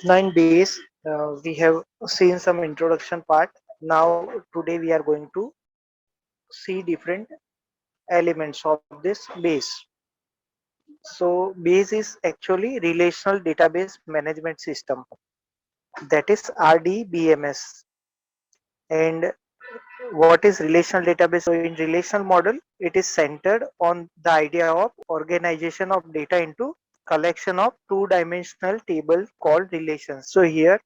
Now in base, we have seen some introduction part. Now today we are going to see different elements of this base. So base is actually relational database management system, that is RDBMS. And what is relational database? So in relational model, it is centered on the idea of organization of data into collection of two-dimensional table called relations. So here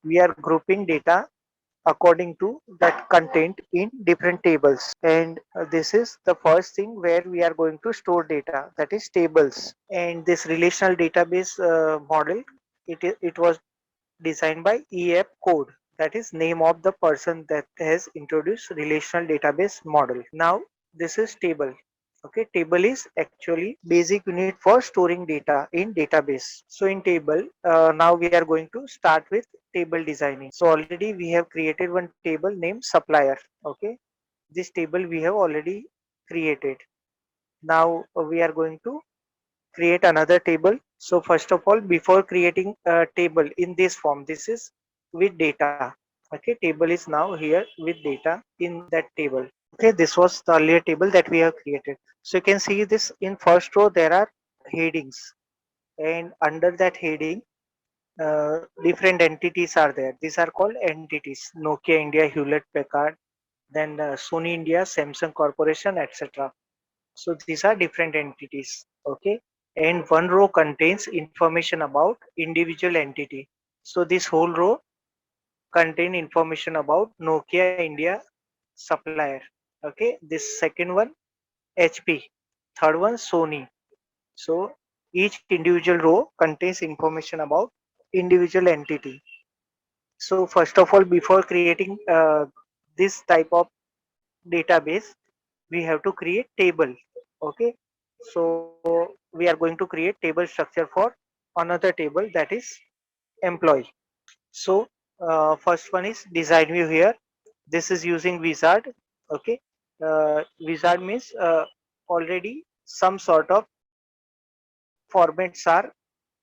we are grouping data according to that content in different tables, and this is the first thing where we are going to store data, that is tables. And this relational database model, it was designed by EF Code, that is name of the person that has introduced relational database model. Now this is table. Okay, table is actually basic unit for storing data in database. So in table, now we are going to start with table designing. So already we have created one table named supplier. Okay, this table we have already created. Now we are going to create another table. So first of all, before creating a table in this form, this is with data. Okay, table is now here with data in that table. Okay, this was the earlier table that we have created. So you can see this in first row there are headings, and under that heading different entities are there. These are called entities: Nokia India, Hewlett Packard, then Sony India, Samsung Corporation, etc. So these are different entities. Okay, and one row contains information about individual entity. So this whole row contain information about Nokia India supplier. Okay, this second one HP, third one Sony. So each individual row contains information about individual entity. So first of all, before creating this type of database, we have to create table. Okay, so we are going to create table structure for another table, that is employee. So first one is design view here. This is using wizard. Okay, wizard means already some sort of formats are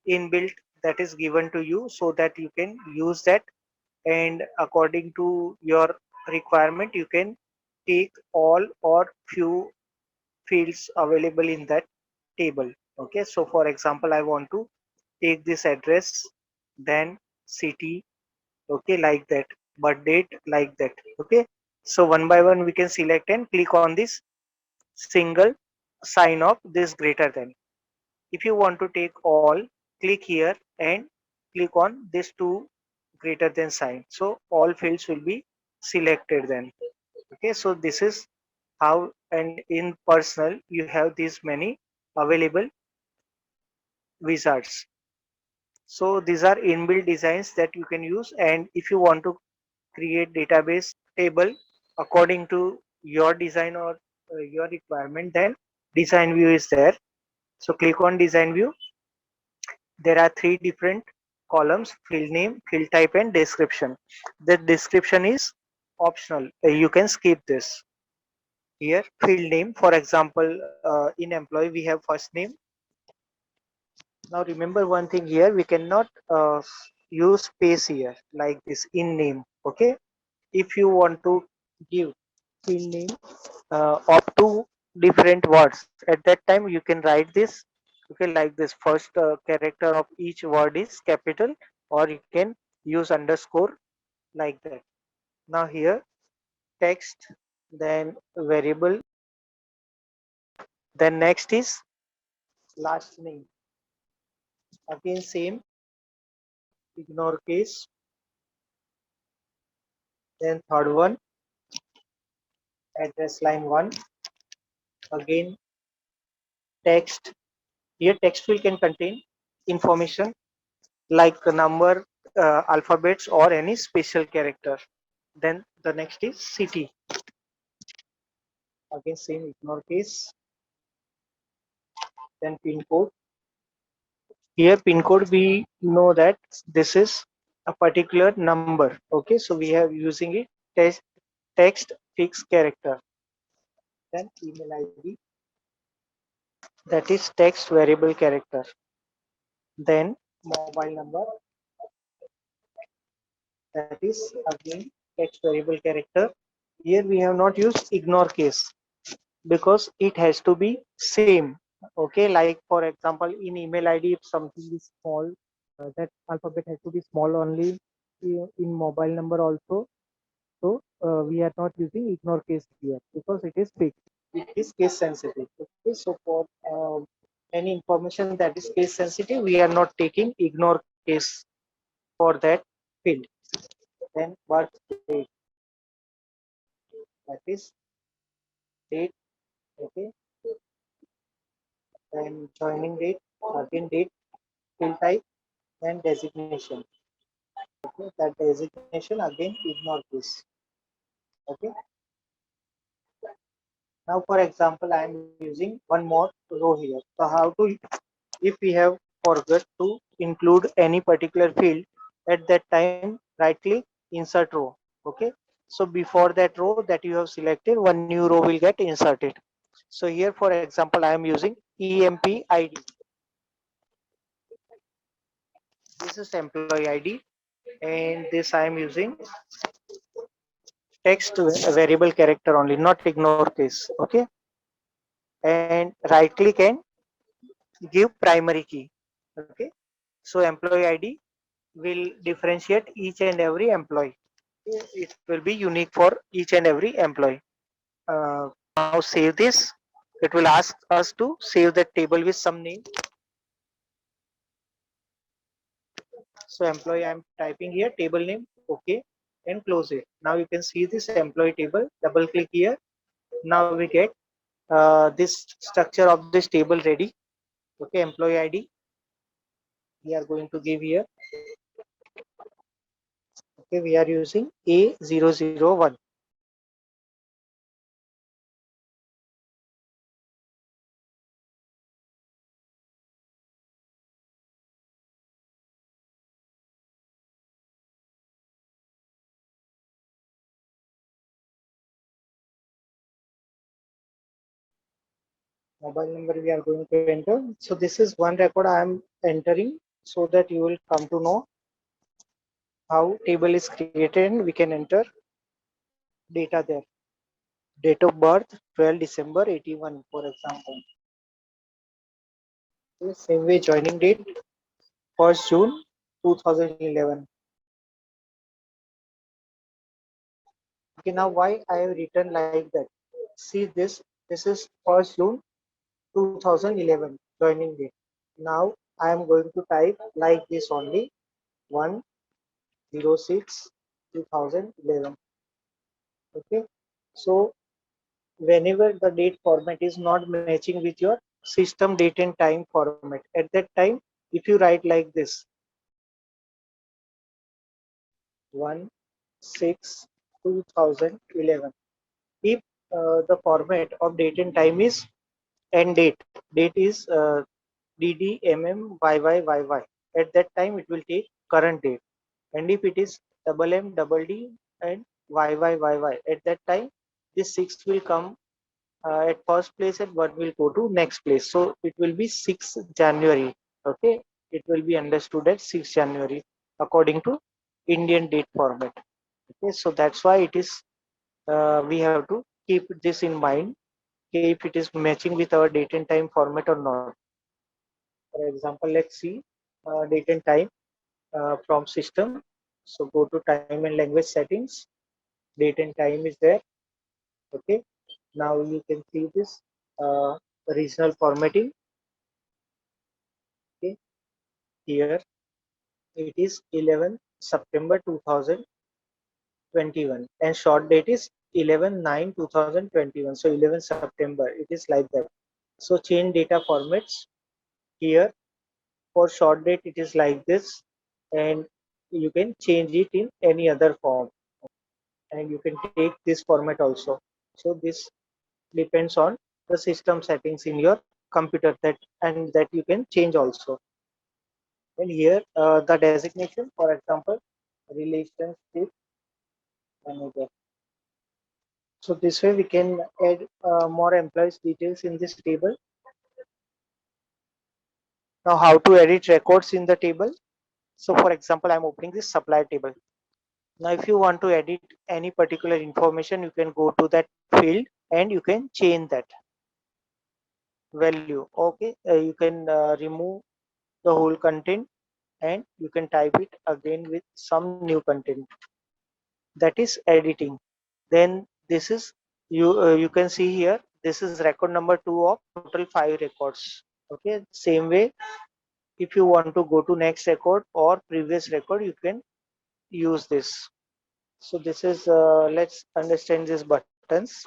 inbuilt, that is given to you so that you can use that, and according to your requirement you can take all or few fields available in that table. Okay, so for example, I want to take this address, then city, okay, like that, but date like that. Okay, so one by one we can select and click on this single sign of this greater than. If you want to take all, click here and click on this two greater than sign, so all fields will be selected then. Okay, so this is how, and in personal you have these many available wizards. So these are inbuilt designs that you can use, and if you want to create database table according to your design or your requirement, then design view is there. So click on design view. There are three different columns: field name, field type, and description. The description is optional, you can skip this. Here field name, for example, in employee we have first name. Now remember one thing here, we cannot use space here like this in name. Okay, if you want to give field name of two different words, at that time you can write this. Okay, like this, first character of each word is capital, or you can use underscore like that. Now here text, then variable, then next is last name. Again same, ignore case, then third one address line 1. Again text. Here text field can contain information like a number, alphabets, or any special character. Then the next is city. Again same, ignore case, then pin code. Here pin code, we know that this is a particular number. Okay, so we have using it text fixed character. Then email ID, that is text variable character. Then mobile number, that is again text variable character. Here we have not used ignore case because it has to be same. Okay, like for example in email id, if something is small, that alphabet has to be small only. In mobile number also. So we are not using ignore case here because it is fixed. It is case sensitive. Okay, so for any information that is case sensitive, we are not taking ignore case for that field. Then birth date, that is date. Okay, then joining date, again date, field type, and designation. Okay, that designation again ignore this. Okay, now for example I am using one more row here. So how to, if we have forgot to include any particular field at that time, right click, insert row. Okay, so before that row that you have selected, one new row will get inserted. So here for example I am using emp id. This is employee id, and this I am using text variable character only, not ignore case. Okay, and right click and give primary key. Okay, so employee id will differentiate each and every employee. It will be unique for each and every employee. Now save this. It will ask us to save that table with some name. So employee I'm typing here table name. Okay, and close it. Now you can see this employee table. Double click here. Now we get this structure of this table ready. Okay, employee id we are going to give here. Okay, we are using A001. Mobile number we are going to enter. So this is one record I am entering so that you will come to know how table is created, and we can enter data there. Date of birth 12 December 81 for example. Okay, same way joining date 1st June 2011. Okay, now why I have written like that? See this. This is 1st June 2011 joining date. Now I am going to type like this only, 1/06 2011. Okay, so whenever the date format is not matching with your system date and time format, at that time if you write like this, 1/6/2011, if the format of date and time is end date, date is DDMMYYYY, at that time it will take current date. And if it is double M double D and YYYY, at that time this 6 will come at first place and one will go to next place. So it will be 6 January. Okay, it will be understood as 6 January according to Indian date format. Okay, so that's why it is we have to keep this in mind, okay, if it is matching with our date and time format or not. For example, let's see date and time from system. So go to time and language settings. Date and time is there. Okay, now you can see this regional formatting. Okay, here it is 11 September 2021 and short date is 11/9/2021. So 11 September, it is like that. So change data formats here. For short date it is like this, and you can change it in any other form, and you can take this format also. So this depends on the system settings in your computer, that and that you can change also. And here the designation, for example, relationship manager. So this way we can add more employees details in this table. Now how to edit records in the table? So for example, I'm opening this supplier table. Now if you want to edit any particular information, you can go to that field and you can change that value. Okay, you can remove the whole content and you can type it again with some new content. That is editing. Then this is, you can see here, this is record number 2 of total 5 records. Okay, same way, if you want to go to next record or previous record, you can use this. So this is, let's understand these buttons.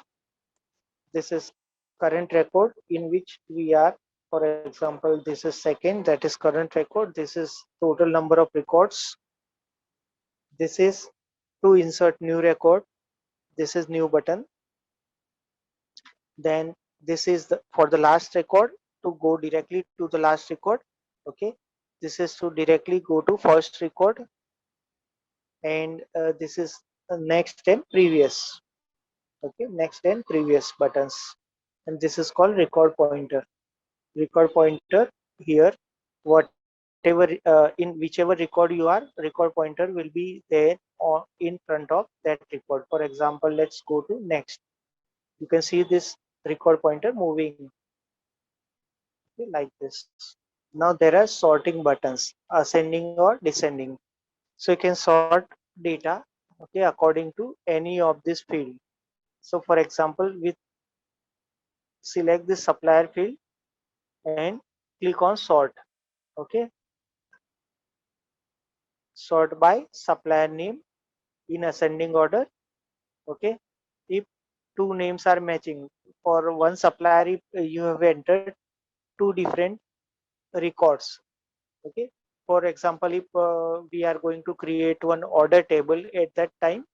This is current record in which we are. For example, this is second, that is current record. This is total number of records. This is to insert new record. This is new button. Then this is for the last record, to go directly to the last record. Okay, this is to directly go to first record. And this is next and previous. Okay, next and previous buttons. And this is called record pointer. Record pointer here, whatever in whichever record you are, record pointer will be there on in front of that record. For example, let's go to next. You can see this record pointer moving, okay, like this. Now there are sorting buttons, ascending or descending. So you can sort data, okay, according to any of this field. So for example, we select the supplier field and click on sort. Okay, sort by supplier name in ascending order. Okay, if two names are matching for one supplier, if you have entered two different records. Okay, for example, if we are going to create one order table, at that time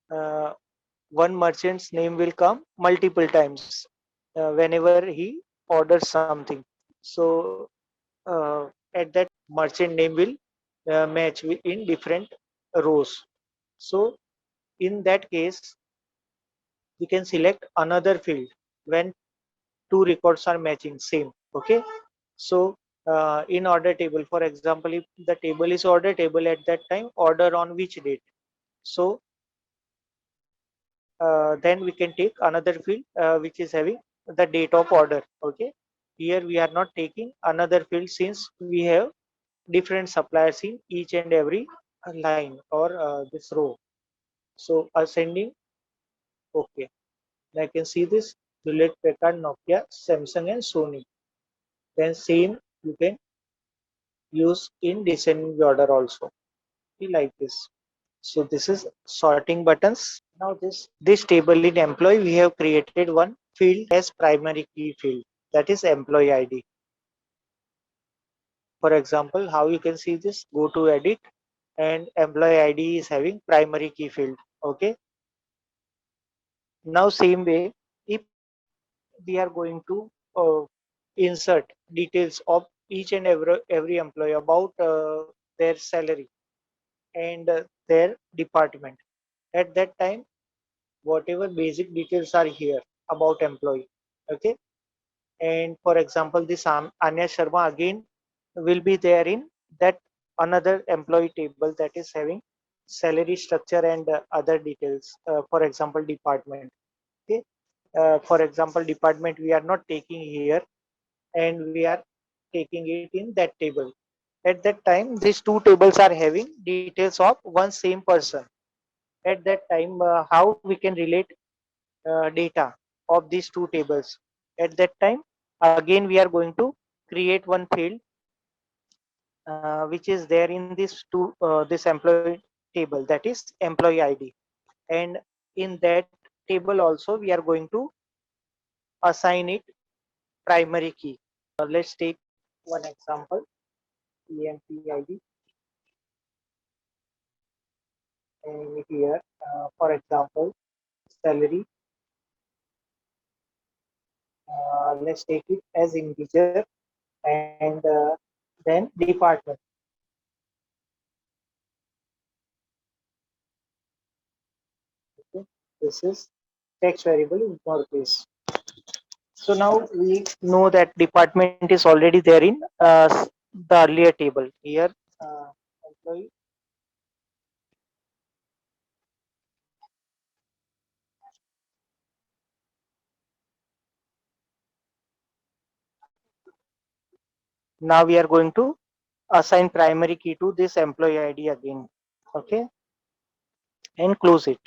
uh, one merchant's name will come multiple times whenever he orders something. So at that merchant name will match in different rows. So in that case, we can select another field when two records are matching same. Okay, so in order table, for example, if the table is order table, at that time order on which date. So then we can take another field which is having the date of order. Okay, here we are not taking another field since we have different suppliers in each and every line or this row. So ascending. Okay, I can see this Hewlett Packard, Nokia, Samsung and Sony. Then same you can use in descending order also. We like this. So this is sorting buttons. Now this table in employee, we have created one field as primary key field, that is employee ID. For example, how you can see this, go to edit and employee ID is having primary key field. Okay, now same way, if we are going to insert details of each and every employee about their salary and their department, at that time whatever basic details are here about employee. Okay, and for example, this Anya Sharma again will be there in that another employee table that is having salary structure and other details, for example department. Okay, for example department we are not taking here and we are taking it in that table. At that time these two tables are having details of one same person. At that time how we can relate data of these two tables. At that time again we are going to create one field which is there in this employee table, that is employee ID. And in that table also we are going to assign it primary key. Let's take one example, empid. And here for example salary, let's take it as integer. And then department. Okay, this is text variable in our case. So now we know that department is already there in the earlier table. Here employee Now we are going to assign primary key to this employee ID again. Okay, and close it.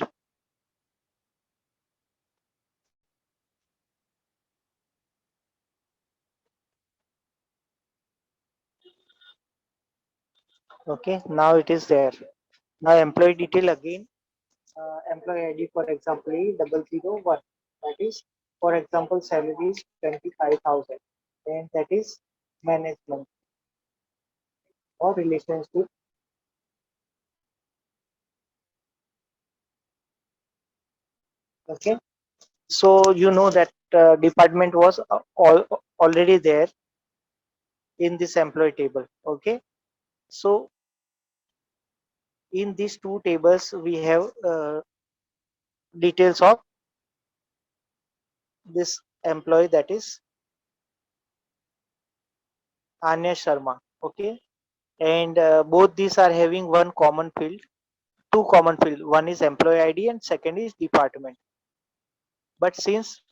Okay, now it is there. Now employee detail again. Employee ID, for example, is 001. That is, for example, salary is 25,000, and that is management or relationship. Okay, so you know that department was already there in this employee table. Okay, so in these two tables we have details of this employee, that is Anya Sharma. Okay, and both these are having one common field, two common field. One is employee ID and second is department. But since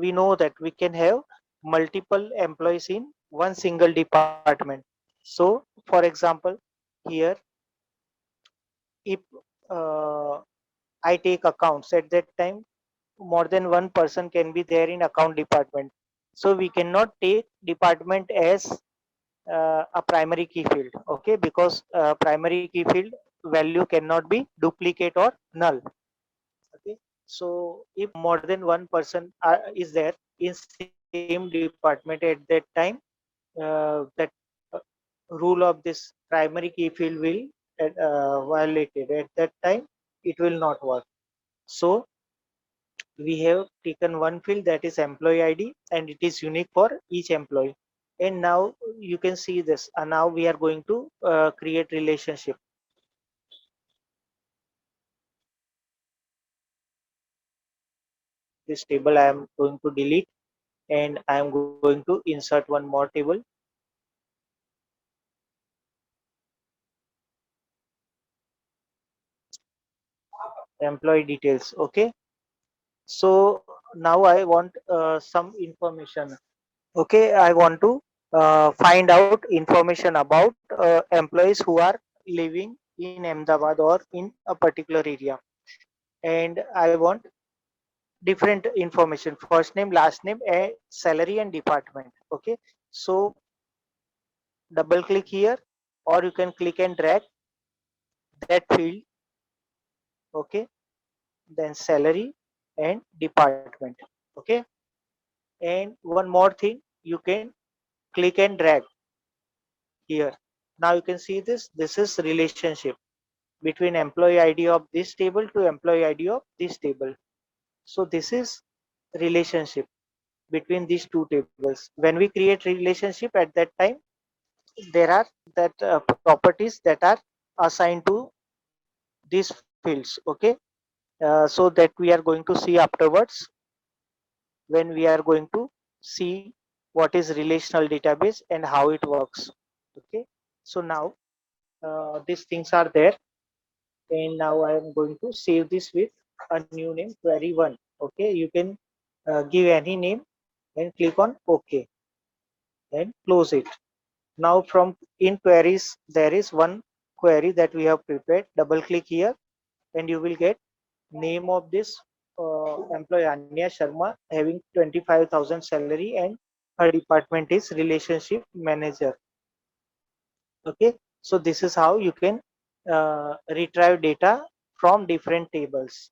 we know that we can have multiple employees in one single department, so for example, here if uh, I take accounts, at that time more than one person can be there in account department, so we cannot take department as a primary key field. Okay, because primary key field value cannot be duplicate or null. Okay, so if more than one person is there in same department at that time, that uh, rule of this primary key field will violated. At that time it will not work. So we have taken one field, that is employee ID, and it is unique for each employee. And now you can see this, and now we are going to create relationship. This table I am going to delete, and I am going to insert one more table, employee details. Okay, so now I want some information. Okay, I want to find out information about employees who are living in Ahmedabad or in a particular area, and I want different information: first name, last name, salary, and department. Okay, so double click here, or you can click and drag that field. Okay, then salary and department. Okay, and one more thing, you can click and drag here. Now you can see this. This is relationship between employee ID of this table to employee ID of this table. So this is relationship between these two tables. When we create relationship, at that time there are that properties that are assigned to these fields. Okay, so that we are going to see afterwards when we are going to see what is relational database and how it works. Okay, so now these things are there, and now I am going to save this with a new name, query 1. Okay, you can give any name and click on OK and close it. Now from in queries, there is one query that we have prepared. Double click here and you will get name of this employee Anya Sharma, having 25,000 salary, and her department is relationship manager. Okay, so this is how you can retrieve data from different tables.